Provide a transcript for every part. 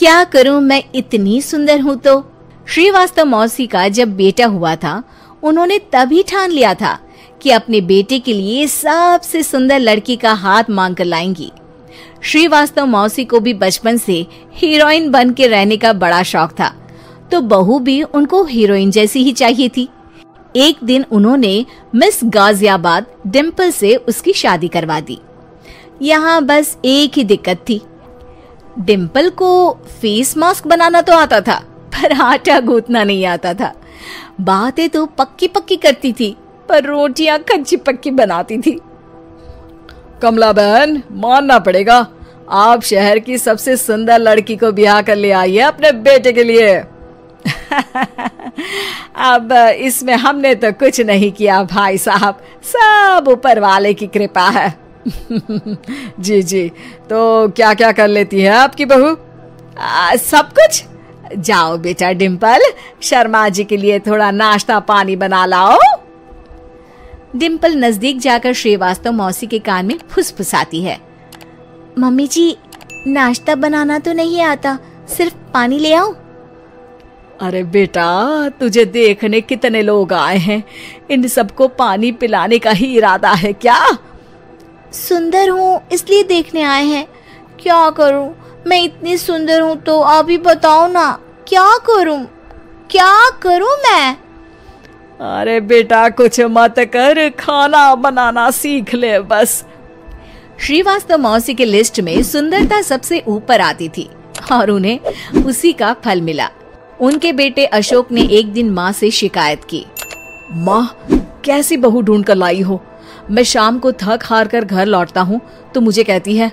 क्या करूं, मैं इतनी सुंदर हूं। तो श्रीवास्तव मौसी का जब बेटा हुआ था, उन्होंने तभी ठान लिया था कि अपने बेटे के लिए सबसे सुंदर लड़की का हाथ मांग कर लाएंगी। श्रीवास्तव मौसी को भी बचपन से हीरोइन बन के रहने का बड़ा शौक था, तो बहू भी उनको हीरोइन जैसी ही चाहिए थी। एक दिन उन्होंने मिस गाजियाबाद डिम्पल से उसकी शादी करवा दी। यहाँ बस एक ही दिक्कत थी, डिम्पल को फेस मास्क बनाना तो आता था, पर आटा गूंथना नहीं आता था। बातें तो पक्की पक्की करती थी, पर रोटियां कच्ची पक्की बनाती थी। कमला बहन, मानना पड़ेगा, आप शहर की सबसे सुंदर लड़की को ब्याह कर ले आई है अपने बेटे के लिए। अब इसमें हमने तो कुछ नहीं किया भाई साहब, सब ऊपर वाले की कृपा है। जी जी, तो क्या क्या कर लेती है आपकी बहू? सब कुछ। जाओ बेटा डिम्पल, शर्मा जी के लिए थोड़ा नाश्ता पानी बना लाओ। डिम्पल नजदीक जाकर श्रीवास्तव मौसी के कान में फुसफुसाती है। मम्मी जी, नाश्ता बनाना तो नहीं आता, सिर्फ पानी ले आओ। अरे बेटा, तुझे देखने कितने लोग आए हैं, इन सबको पानी पिलाने का ही इरादा है क्या? सुंदर हूँ इसलिए देखने आए हैं। क्या करूँ, मैं इतनी सुंदर हूँ तो आप ही बताओ ना, क्या करूँ मैं? अरे बेटा, कुछ मत कर, खाना बनाना सीख ले बस। श्रीवास्तव मौसी के लिस्ट में सुंदरता सबसे ऊपर आती थी और उन्हें उसी का फल मिला। उनके बेटे अशोक ने एक दिन माँ से शिकायत की। माँ, कैसी बहू ढूंढ कर लाई हो? मैं शाम को थक हार कर घर लौटता हूँ तो मुझे कहती है,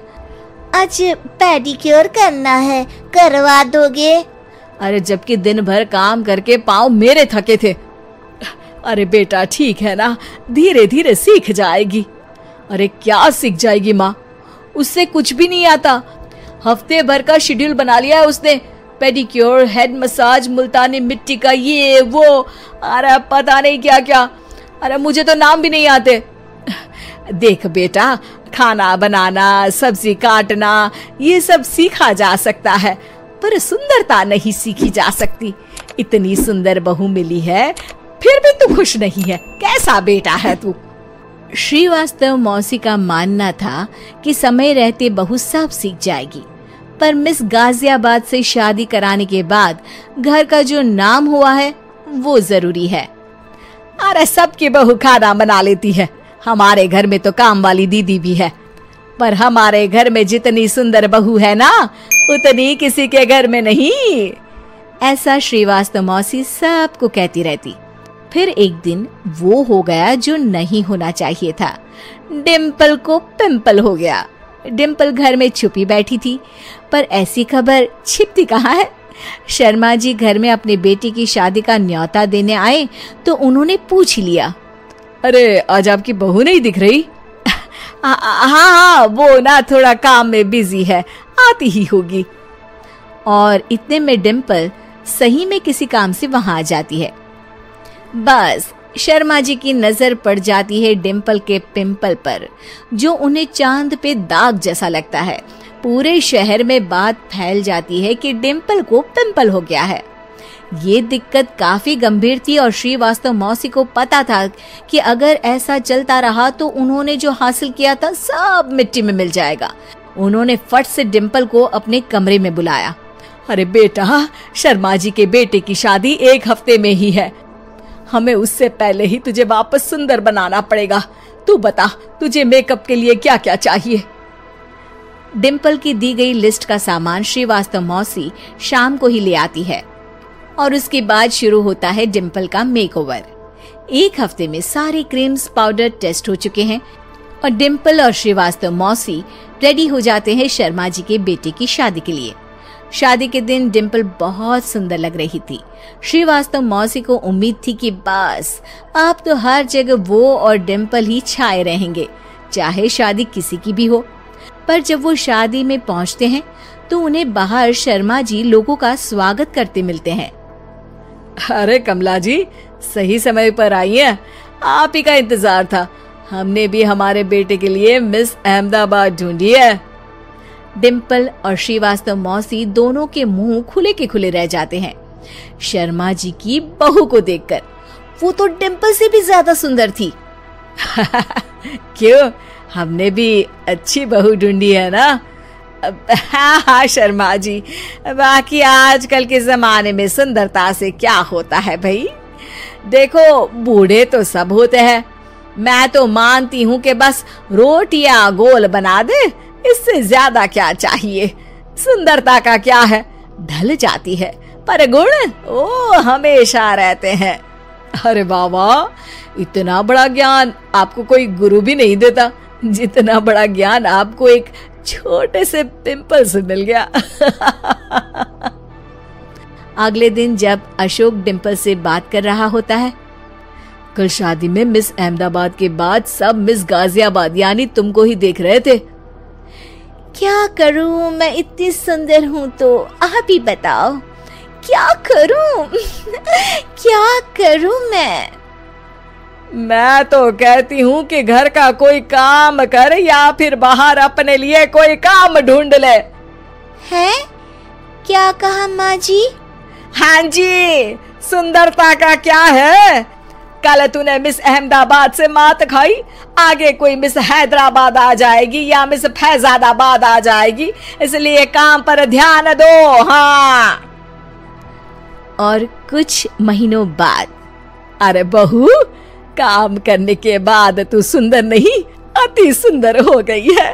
आज पेडिक्योर करना है, करवा दोगे? अरे जबकि दिन भर काम करके पाँव मेरे थके थे। अरे बेटा, ठीक है ना, धीरे धीरे सीख जाएगी। अरे क्या सीख जाएगी माँ, उससे कुछ भी नहीं आता। हफ्ते भर का शेड्यूल बना लिया है उसने, पेडिक्योर, हेड मसाज, मुल्तानी मिट्टी का ये वो, अरे पता नहीं क्या क्या। अरे मुझे तो नाम भी नहीं आते। देख बेटा, खाना बनाना, सब्जी काटना, ये सब सीखा जा सकता है, पर सुंदरता नहीं सीखी जा सकती। इतनी सुंदर बहू मिली है, फिर भी तू खुश नहीं है, कैसा बेटा है तू? श्रीवास्तव मौसी का मानना था कि समय रहते बहू सब सीख जाएगी, पर मिस गाजियाबाद से शादी कराने के बाद घर का जो नाम हुआ है वो जरूरी है। अरे सबकी बहू खाना बना लेती है, हमारे घर में तो काम वाली दीदी भी है, पर हमारे घर में जितनी सुंदर बहू है ना, उतनी किसी के घर में नहीं। ऐसा श्रीवास्तव मौसी सबको कहती रहती। फिर एक दिन वो हो गया जो नहीं होना चाहिए था, डिम्पल को पिंपल हो गया। डिम्पल घर में छुपी बैठी थी, पर ऐसी खबर छिपती कहाँ है। शर्मा जी घर में अपने बेटे की शादी का न्योता देने आए तो उन्होंने पूछ लिया, अरे आज आपकी बहू नहीं दिख रही? हाँ, वो ना थोड़ा काम में बिजी है, आती ही होगी। और इतने में डिम्पल सही में किसी काम से वहां आ जाती है। बस शर्मा जी की नजर पड़ जाती है डिम्पल के पिंपल पर, जो उन्हें चांद पे दाग जैसा लगता है। पूरे शहर में बात फैल जाती है कि डिम्पल को पिंपल हो गया है। ये दिक्कत काफी गंभीर थी और श्रीवास्तव मौसी को पता था कि अगर ऐसा चलता रहा तो उन्होंने जो हासिल किया था सब मिट्टी में मिल जाएगा। उन्होंने फट से डिम्पल को अपने कमरे में बुलाया। अरे बेटा, शर्मा जी के बेटे की शादी 1 हफ्ते में ही है, हमें उससे पहले ही तुझे वापस सुंदर बनाना पड़ेगा। तू बता, तुझे मेकअप के लिए क्या क्या चाहिए? डिम्पल की दी गई लिस्ट का सामान श्रीवास्तव मौसी शाम को ही ले आती है और उसके बाद शुरू होता है डिम्पल का मेकओवर। 1 हफ्ते में सारे क्रीम्स पाउडर टेस्ट हो चुके हैं और डिम्पल और श्रीवास्तव मौसी रेडी हो जाते हैं शर्मा जी के बेटे की शादी के लिए। शादी के दिन डिम्पल बहुत सुंदर लग रही थी। श्रीवास्तव मौसी को उम्मीद थी कि बस अब तो हर जगह वो और डिम्पल ही छाए रहेंगे, चाहे शादी किसी की भी हो। पर जब वो शादी में पहुंचते हैं तो उन्हें बाहर शर्मा जी लोगों का स्वागत करते मिलते हैं। अरे कमला जी, सही समय पर आई हैं, आप ही का इंतजार था। हमने भी हमारे बेटे के लिए मिस अहमदाबाद ढूंढी है। डिम्पल और श्रीवास्तव मौसी दोनों के मुंह खुले के खुले रह जाते हैं शर्मा जी की बहू को देखकर। वो तो डिम्पल से भी ज्यादा सुंदर थी। क्यों, हमने भी अच्छी बहू ढूंढी है ना? हाँ शर्मा जी, बाकी आजकल के जमाने में सुंदरता से क्या होता है भाई? देखो, बूढ़े तो सब होते हैं। मैं तो मानती हूँ कि बस रोटियां गोल बना दे, इससे ज्यादा क्या चाहिए। सुंदरता का क्या है, ढल जाती है, पर गुण वो हमेशा रहते हैं। अरे बाबा, इतना बड़ा ज्ञान आपको कोई गुरु भी नहीं देता जितना बड़ा ज्ञान आपको एक छोटे से पिंपल से मिल गया। अगले दिन जब अशोक डिम्पल से बात कर रहा होता है, कल शादी में मिस अहमदाबाद के बाद सब मिस गाजियाबाद यानी तुमको ही देख रहे थे। क्या करूं, मैं इतनी सुंदर हूं तो आप ही बताओ क्या करूं? क्या करूं मैं तो कहती हूँ कि घर का कोई काम कर या फिर बाहर अपने लिए कोई काम ढूंढ ले। है? क्या कहा माँ जी? हाँ जी, सुंदरता का क्या है? कल तूने मिस अहमदाबाद से मात खाई, आगे कोई मिस हैदराबाद आ जाएगी या मिस फैजाबाद आ जाएगी, इसलिए काम पर ध्यान दो। हाँ। और कुछ महीनों बाद, अरे बहू, काम करने के बाद तू सुंदर नहीं, अति सुंदर हो गई है।